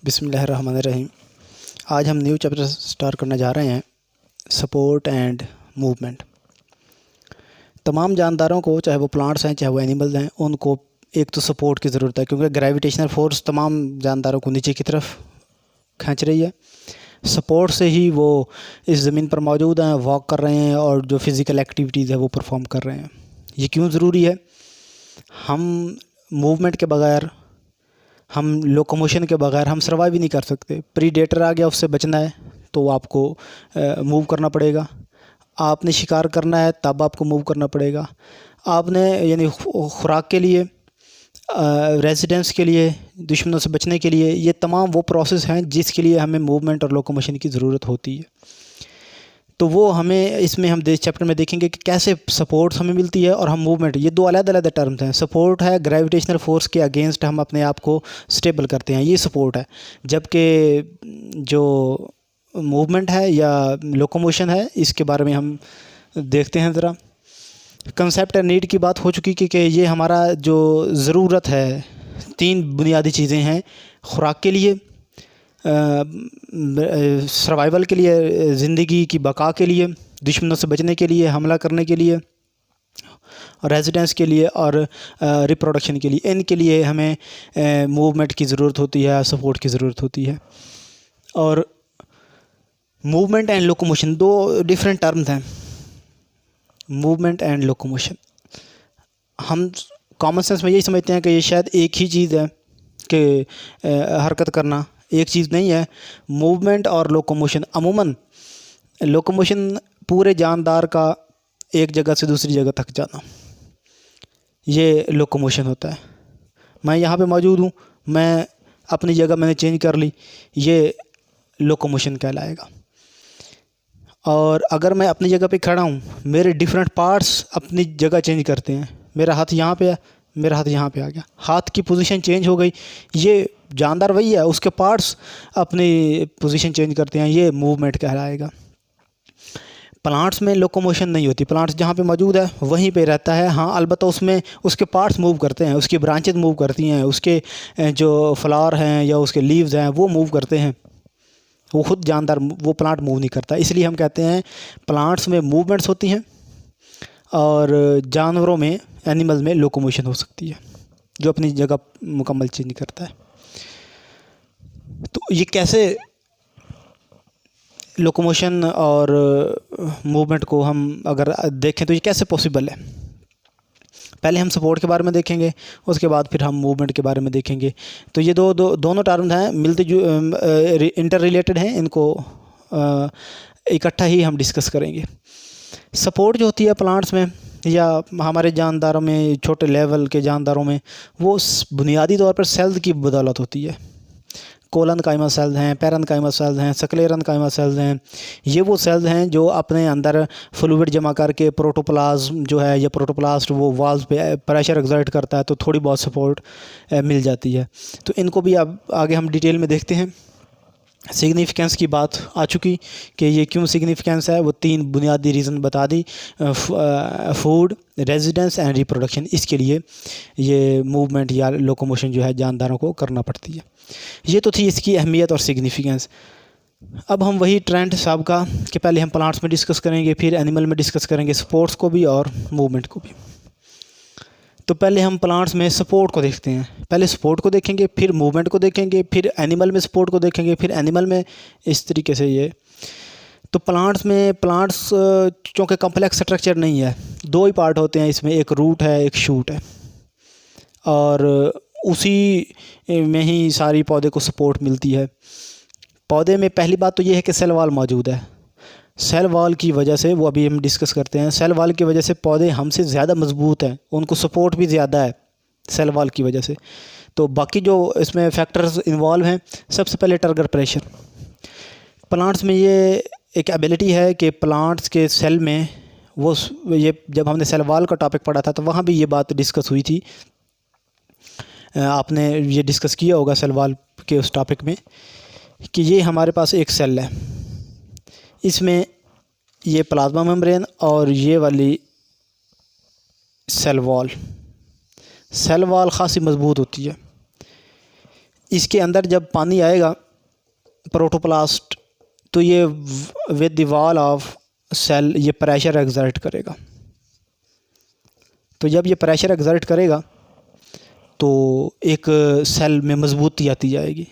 बिस्मिल्लाहिर्रहमानिर्रहीम। आज हम न्यू चैप्टर स्टार्ट करने जा रहे हैं, सपोर्ट एंड मूवमेंट। तमाम जानदारों को, चाहे वो प्लांट्स हैं चाहे वो एनिमल्स हैं, उनको एक तो सपोर्ट की ज़रूरत है, क्योंकि ग्रेविटेशनल फोर्स तमाम जानदारों को नीचे की तरफ खींच रही है। सपोर्ट से ही वो इस ज़मीन पर मौजूद हैं, वॉक कर रहे हैं और जो फ़िज़िकल एक्टिविटीज़ है वो परफॉर्म कर रहे हैं। ये क्यों ज़रूरी है? हम मूवमेंट के बग़ैर, हम लोकोमोशन के बग़ैर हम सर्वाइव ही नहीं कर सकते। प्रीडेटर आ गया, उससे बचना है तो आपको मूव करना पड़ेगा। आपने शिकार करना है तब आपको मूव करना पड़ेगा। आपने यानी खुराक के लिए, रेजिडेंस के लिए, दुश्मनों से बचने के लिए, ये तमाम वो प्रोसेस हैं जिसके लिए हमें मूवमेंट और लोकोमोशन की ज़रूरत होती है। तो वो हमें इसमें हम चैप्टर में देखेंगे कि कैसे सपोर्ट हमें मिलती है और हम मूवमेंट, ये दो अलग-अलग टर्म्स हैं। सपोर्ट है ग्रेविटेशनल फोर्स के अगेंस्ट हम अपने आप को स्टेबल करते हैं, ये सपोर्ट है। जबकि जो मूवमेंट है या लोकोमोशन है, इसके बारे में हम देखते हैं ज़रा। कंसेप्ट और नीड की बात हो चुकी कि ये हमारा जो ज़रूरत है, तीन बुनियादी चीज़ें हैं खुराक के लिए, सर्वाइवल के लिए, ज़िंदगी की बका के लिए, दुश्मनों से बचने के लिए, हमला करने के लिए, रेजिडेंस के लिए और रिप्रोडक्शन के लिए। इनके लिए हमें मूवमेंट की ज़रूरत होती है, सपोर्ट की ज़रूरत होती है। और मूवमेंट एंड लोकोमोशन दो डिफरेंट टर्म्स हैं। मूवमेंट एंड लोकोमोशन, हम कॉमन सेंस में यही समझते हैं कि ये शायद एक ही चीज़ है कि हरकत करना एक चीज़ नहीं है। मूवमेंट और लोकोमोशन, अमूमन लोकोमोशन पूरे जानदार का एक जगह से दूसरी जगह तक जाना, ये लोकोमोशन होता है। मैं यहाँ पे मौजूद हूँ, मैं अपनी जगह मैंने चेंज कर ली, ये लोकोमोशन कहलाएगा। और अगर मैं अपनी जगह पे खड़ा हूँ, मेरे डिफरेंट पार्ट्स अपनी जगह चेंज करते हैं। मेरा हाथ यहाँ पे है, मेरा हाथ यहाँ पे आ गया, हाथ की पोजीशन चेंज हो गई। ये जानदार वही है, उसके पार्ट्स अपनी पोजीशन चेंज करते हैं, ये मूवमेंट कहलाएगा। प्लांट्स में लोकोमोशन नहीं होती, प्लांट्स जहाँ पे मौजूद है वहीं पे रहता है। हाँ, अलबत्ता उसमें उसके पार्ट्स मूव करते हैं, उसकी ब्रांचेज मूव करती हैं, उसके जो फ्लावर हैं या उसके लीव्स हैं वो मूव करते हैं। वो खुद जानदार, वो प्लांट मूव नहीं करता। इसलिए हम कहते हैं प्लांट्स में मूवमेंट्स होती हैं और जानवरों में, एनिमल्स में लोकोमोशन हो सकती है, जो अपनी जगह मुकम्मल चेंज करता है। तो ये कैसे लोकोमोशन और मूवमेंट को हम अगर देखें तो ये कैसे पॉसिबल है? पहले हम सपोर्ट के बारे में देखेंगे, उसके बाद फिर हम मूवमेंट के बारे में देखेंगे। तो ये दोनों टर्म्स हैं, मिलते जो इंटर रिलेटेड हैं, इनको इकट्ठा ही हम डिस्कस करेंगे। सपोर्ट जो होती है प्लांट्स में या हमारे जानदारों में, छोटे लेवल के जानदारों में, वो बुनियादी तौर पर सेल्स की बदौलत होती है। कोलन काइमा सेल्स हैं, पैरेन्काइमा सेल्स हैं, स्क्लेरेन्काइमा सेल्स हैं। ये वो सेल्स हैं जो अपने अंदर फ्लूइड जमा करके प्रोटोप्लाज्म जो है, या प्रोटोप्लास्ट वो वॉल्स पे प्रेशर एक्सर्ट करता है तो थोड़ी बहुत सपोर्ट मिल जाती है। तो इनको भी अब आगे हम डिटेल में देखते हैं। सिग्निफिकेंस की बात आ चुकी कि ये क्यों सिग्निफिकेंस है, वो तीन बुनियादी रीज़न बता दी, फूड, रेजिडेंस एंड रिप्रोडक्शन। इसके लिए ये मूवमेंट या लोकोमोशन जो है जानदारों को करना पड़ती है। ये तो थी इसकी अहमियत और सिग्निफिकेंस। अब हम वही ट्रेंड साहब का कि पहले हम प्लांट्स में डिस्कस करेंगे, फिर एनिमल में डिस्कस करेंगे, स्पोर्ट्स को भी और मूवमेंट को भी। तो पहले हम प्लांट्स में सपोर्ट को देखते हैं। पहले सपोर्ट को देखेंगे, फिर मूवमेंट को देखेंगे, फिर एनिमल में सपोर्ट को देखेंगे, फिर एनिमल में, इस तरीके से ये। तो प्लांट्स में, प्लांट्स चूँकि कम्प्लेक्स स्ट्रक्चर नहीं है, दो ही पार्ट होते हैं इसमें, एक रूट है, एक शूट है, और उसी में ही सारी पौधे को सपोर्ट मिलती है। पौधे में पहली बात तो ये है कि सेल वॉल मौजूद है। सेल वॉल की वजह से, वो अभी हम डिस्कस करते हैं, सेल वॉल की वजह से पौधे हमसे ज़्यादा मजबूत हैं, उनको सपोर्ट भी ज़्यादा है सेल वॉल की वजह से। तो बाकी जो इसमें फैक्टर्स इन्वॉल्व हैं, सबसे पहले टारगेट प्रेशर। प्लांट्स में ये एक एबिलिटी है कि प्लांट्स के सेल में वो, ये जब हमने सेल वॉल का टॉपिक पढ़ा था तो वहाँ भी ये बात डिस्कस हुई थी। आपने ये डिस्कस किया होगा सेल वॉल के उस टॉपिक में कि ये हमारे पास एक सेल है, इसमें ये प्लाज्मा मेम्ब्रेन और ये वाली सेल वॉल खासी मजबूत होती है। इसके अंदर जब पानी आएगा प्रोटोप्लास्ट, तो ये with the wall of cell ये प्रेशर एक्सर्ट करेगा। तो जब ये प्रेशर एक्सर्ट करेगा तो एक सेल में मजबूती आती जाएगी।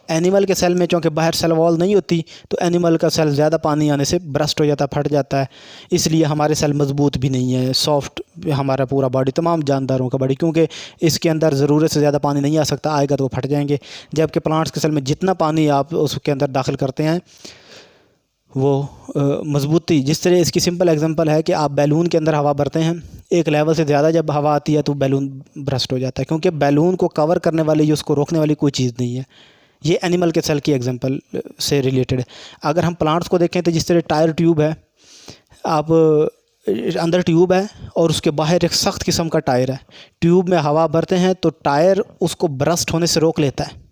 एनिमल के सेल में चूँकि बाहर सेल वॉल नहीं होती, तो एनिमल का सेल ज़्यादा पानी आने से ब्रस्ट हो जाता है, फट जाता है। इसलिए हमारे सेल मजबूत भी नहीं है, सॉफ्ट हमारा पूरा बॉडी, तमाम जानदारों का बॉडी, क्योंकि इसके अंदर ज़रूरत से ज़्यादा पानी नहीं आ सकता, आएगा तो वो फट जाएंगे। जबकि प्लांट्स के सेल में जितना पानी आप उसके अंदर दाखिल करते हैं वो मजबूती, जिस तरह इसकी सिंपल एग्जांपल है कि आप बैलून के अंदर हवा भरते हैं, एक लेवल से ज़्यादा जब हवा आती है तो बैलून ब्रस्ट हो जाता है, क्योंकि बैलून को कवर करने वाली, उसको रोकने वाली कोई चीज़ नहीं है। ये एनिमल के सेल की एग्जांपल से रिलेटेड है। अगर हम प्लांट्स को देखें तो जिस तरह टायर ट्यूब है, आप अंदर ट्यूब है और उसके बाहर एक सख्त किस्म का टायर है। ट्यूब में हवा भरते हैं तो टायर उसको ब्रस्ट होने से रोक लेता है,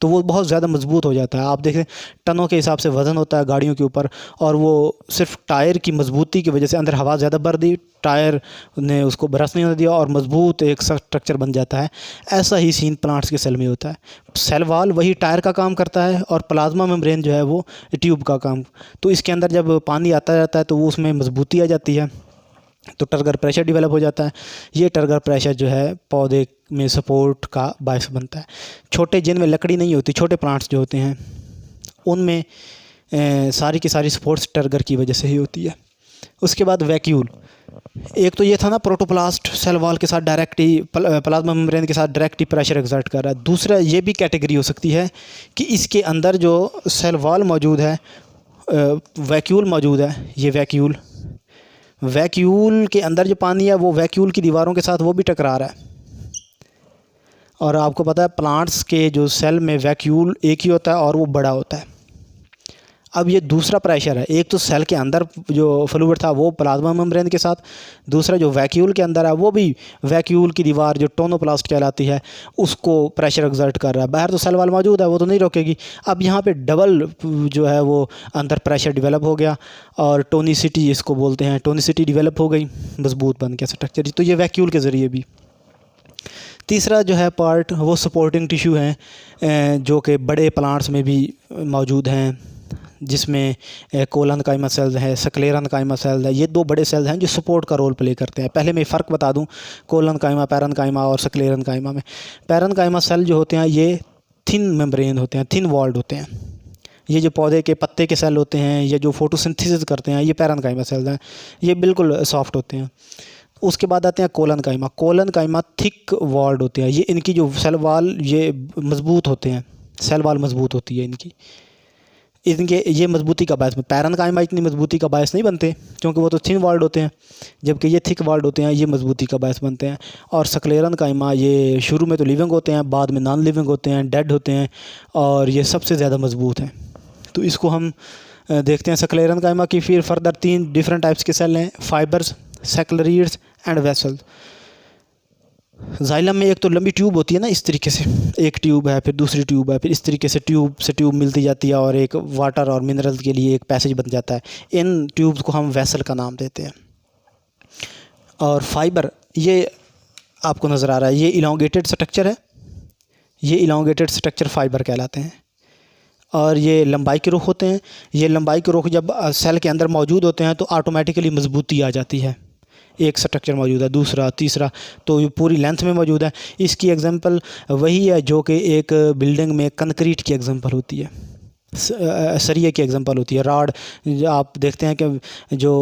तो वो बहुत ज़्यादा मजबूत हो जाता है। आप देखें टनों के हिसाब से वज़न होता है गाड़ियों के ऊपर, और वो सिर्फ टायर की मजबूती की वजह से अंदर हवा ज़्यादा भर दी, टायर ने उसको ब्रस्ट नहीं होने दिया और मजबूत एक स्ट्रक्चर बन जाता है। ऐसा ही सीन प्लांट्स के सेल में होता है। सेल वॉल वही टायर का काम करता है और प्लाज्मा मेम्ब्रेन जो है वो ट्यूब का काम। तो इसके अंदर जब पानी आता जाता है तो वो उसमें मजबूती आ जाती है, तो टर्गर प्रेशर डेवलप हो जाता है। ये टर्गर प्रेशर जो है पौधे में सपोर्ट का बायस बनता है। छोटे जिनमें लकड़ी नहीं होती, छोटे प्लांट्स जो होते हैं उनमें सारी की सारी सपोर्ट्स टर्गर की वजह से ही होती है। उसके बाद वैक्यूल, एक तो ये था ना प्रोटोप्लास्ट सेल वॉल के साथ डायरेक्ट ही, प्लाज्मा मेम्ब्रेन के साथ डायरेक्ट ही प्रेशर एक्सर्ट कर रहा है। दूसरा ये भी कैटेगरी हो सकती है कि इसके अंदर जो सेल वॉल मौजूद है, वैक्यूल मौजूद है। ये वैक्यूल के अंदर जो पानी है वो वैक्यूल की दीवारों के साथ वो भी टकरा रहा है। और आपको पता है प्लांट्स के जो सेल में वैक्यूल एक ही होता है और वो बड़ा होता है। अब ये दूसरा प्रेशर है, एक तो सेल के अंदर जो फ्लूइड था वो प्लाज्मा मेम्ब्रेन के साथ, दूसरा जो वैक्यूल के अंदर है वो भी वैक्यूल की दीवार जो टोनोप्लास्ट कहलाती है उसको प्रेशर एक्सर्ट कर रहा है। बाहर तो सेल वाल मौजूद है, वो तो नहीं रोकेगी। अब यहाँ पे डबल जो है वो अंदर प्रेशर डेवलप हो गया और टोनिसिटी इसको बोलते हैं, टोनिसिटी डेवलप हो गई, मजबूत बन गया स्ट्रक्चर। तो ये वैक्यूल के ज़रिए भी। तीसरा जो है पार्ट वो सपोर्टिंग टिश्यू हैं जो कि बड़े प्लांट्स में भी मौजूद हैं, जिसमें कोलन काइमा सेल्स है, सक्लेरन काइमा सेल्स है। ये दो बड़े सेल्स हैं जो सपोर्ट का रोल प्ले करते हैं। पहले मैं फ़र्क बता दूं कोलन काइमा, पैरन काइमा और सक्लेरन काइमा में। पैरन काइमा सेल जो होते हैं ये थिन मेम्ब्रेन होते हैं, थिन वॉल्ड होते हैं। ये जो पौधे के पत्ते के सेल होते हैं, ये जो फोटोसिंथेसिस करते हैं, ये पैरन काइमा सेल्स हैं, ये बिल्कुल सॉफ्ट होते हैं। उसके बाद आते हैं कोलन काइमा। कोलन काइमा थिक वॉल्ड होते हैं। ये इनकी जो सेल वाल ये मजबूत होते हैं, सेल वाल मजबूत होती है इनकी, इनके ये मजबूती का बायस। पैरन काइमा इतनी मजबूती का बायस नहीं बनते क्योंकि वो तो थिन वॉल्ड होते हैं, जबकि ये थिक वॉल्ड होते हैं, ये मजबूती का बायस बनते हैं। और सक्लेरन काइमा ये शुरू में तो लिविंग होते हैं, बाद में नॉन लिविंग होते हैं, डेड होते हैं, और ये सबसे ज़्यादा मजबूत हैं। तो इसको हम देखते हैं सक्लेरन काइमा की। फिर फर्दर 3 डिफरेंट टाइप्स के सेल हैं, फाइबर्स, सेक्लरीड्स एंड वेसल। जाइलम में एक तो लंबी ट्यूब होती है ना, इस तरीके से एक ट्यूब है, फिर दूसरी ट्यूब है, फिर इस तरीके से ट्यूब से ट्यूब मिलती जाती है और एक वाटर और मिनरल के लिए एक पैसेज बन जाता है। इन ट्यूब्स को हम वेसल का नाम देते हैं। और फाइबर ये आपको नज़र आ रहा है, ये इलांगेटेड स्ट्रक्चर है, ये इलांगेटेड स्ट्रक्चर फाइबर कहलाते हैं। और ये लंबाई के रुख होते हैं। ये लंबाई के रुख जब सेल के अंदर मौजूद होते हैं तो ऑटोमेटिकली मजबूती आ जाती है। एक स्ट्रक्चर मौजूद है, दूसरा, तीसरा, तो ये पूरी लेंथ में मौजूद है। इसकी एग्जांपल वही है जो कि एक बिल्डिंग में कंक्रीट की एग्जांपल होती है, सरिये की एग्जांपल होती है। रॉड आप देखते हैं कि जो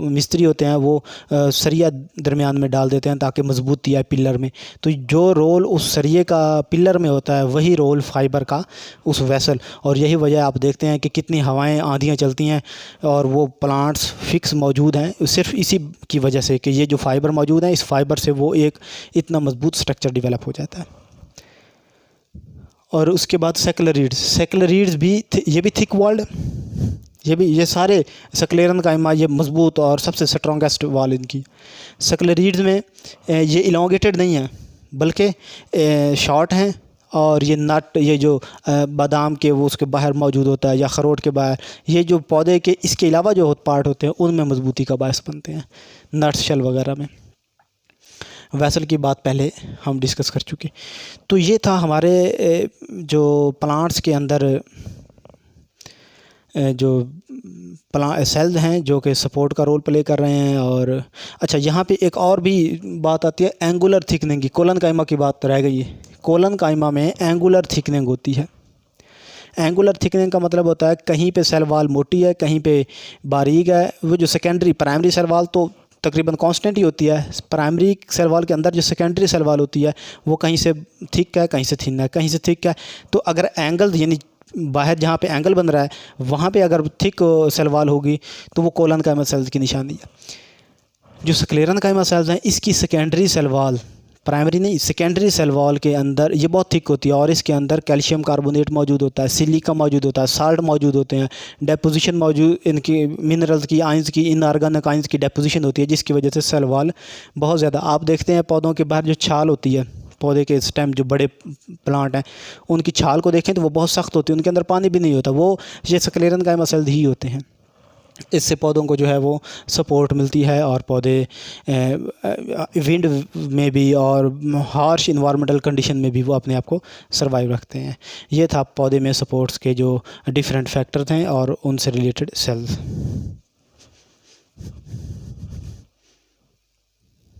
मिस्त्री होते हैं वो सरिया दरमियान में डाल देते हैं ताकि मजबूती आए पिलर में। तो जो रोल उस सरिये का पिलर में होता है वही रोल फाइबर का उस वेसल। और यही वजह आप देखते हैं कि कितनी हवाएं आंधियां चलती हैं और वो प्लांट्स फिक्स मौजूद हैं सिर्फ इसी की वजह से कि ये जो फाइबर मौजूद हैं, इस फाइबर से वो एक इतना मजबूत स्ट्रक्चर डेवलप हो जाता है। और उसके बाद सेक्लरीड्स भी ये भी थिक वॉल्ड, ये सारे सक्लेरन काइमा ये मजबूत और सबसे स्ट्रॉन्गेस्ट वॉल इनकी। सेक्लरीड्स में ये इलांगेटेड नहीं है बल्कि शॉर्ट हैं, और ये नट, ये जो बादाम के वो उसके बाहर मौजूद होता है या अखरोट के बाहर, ये जो पौधे के इसके अलावा जो पार्ट होते हैं उनमें मजबूती का बायस बनते हैं, नट्स, शल वगैरह में। वेसल की बात पहले हम डिस्कस कर चुके। तो ये था हमारे जो प्लांट्स के अंदर जो सेल्स हैं जो कि सपोर्ट का रोल प्ले कर रहे हैं। और अच्छा, यहाँ पे एक और भी बात आती है एंगुलर थिकनिंग की। कोलन काइमा की बात रह गई है। कोलन काइमा में एंगुलर थिकनिंग होती है। एंगुलर थिकनिंग का मतलब होता है कहीं पे सेल वाल मोटी है, कहीं पे बारीक है। वो जो सेकेंडरी प्राइमरी सेल वाल तो तकरीबन कांस्टेंट ही होती है। प्राइमरी सेल वाल के अंदर जो सेकेंडरी सेल वाल होती है वो कहीं से थिक है, कहीं से थिन है, कहीं से थिक है। तो अगर एंगल यानी बाहर जहाँ पे एंगल बन रहा है वहाँ पे अगर थिक सेल वाल होगी तो वो कोलन काइमा सेल्स की निशानी है। जो स्क्लेरन काइमा सेल्स हैं इसकी सेकेंडरी सेल वाल, प्राइमरी नहीं, सेकेंडरी सेल वॉल के अंदर ये बहुत थिक होती है और इसके अंदर कैल्शियम कार्बोनेट मौजूद होता है, सिलिका मौजूद होता है, साल्ट मौजूद होते हैं, डेपोजिशन मौजूद, इनकी मिनरल्स की, आयंस की, इनऑर्गेनिक आयंस की डेपोजिशन होती है, जिसकी वजह से सेल वॉल बहुत ज़्यादा। आप देखते हैं पौधों के बाहर जो छाल होती है, पौधे के स्टेम जो बड़े प्लांट हैं उनकी छाल को देखें तो वो बहुत सख्त होती है, उनके अंदर पानी भी नहीं होता, वो ये स्क्लेरन काइमा सेल्स ही होते हैं। इससे पौधों को जो है वो सपोर्ट मिलती है और पौधे विंड में भी और हार्श इन्वायरमेंटल कंडीशन में भी वो अपने आप को सरवाइव रखते हैं। ये था पौधे में सपोर्ट्स के जो डिफरेंट फैक्टर्स हैं और उनसे रिलेटेड सेल्स।